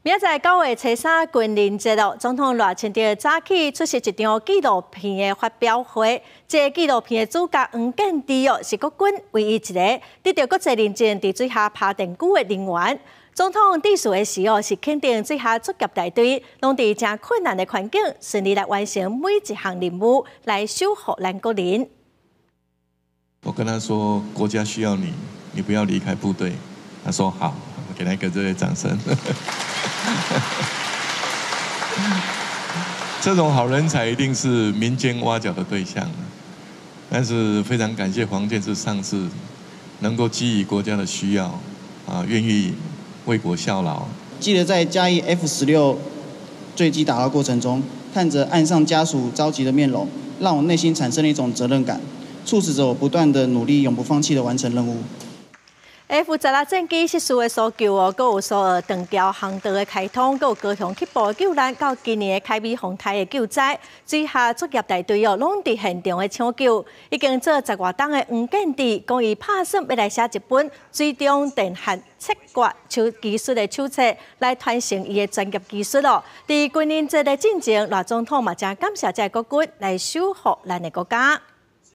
明仔载9月初3军人节哦，总统赖清德早起出席一场纪录片的发表会。这纪录片的主角黄建志哦，是国军唯一一个得到国际认证伫水下拍电久的人员。总统致辞的时候是肯定水下作业大队，拢伫正困难的环境顺利来完成每一项任务，来守护咱国人。我跟他说，国家需要你，你不要离开部队。他说好，给他一个热烈掌声。这种好人才一定是民间挖角的对象，但是非常感谢黄建志上士能够基于国家的需要，愿意为国效劳。记得在嘉义 F-16坠机打捞过程中，看着岸上家属着急的面容，让我内心产生了一种责任感，促使着我不断的努力，永不放弃的完成任务。F-16战机失事的搜救哦，佮有苏澳长桥航道的开通，佮有高雄起步救难，到今年的凯美洪台的救灾，水下作业大队哦，拢伫现场的抢救。已经做10外档的黄建志，讲伊拍算要来写一本水中电焊切割技术的手册，来传承伊的专业技术哦。伫军人节的进程，赖总统嘛正感谢这国军来守护咱的国家。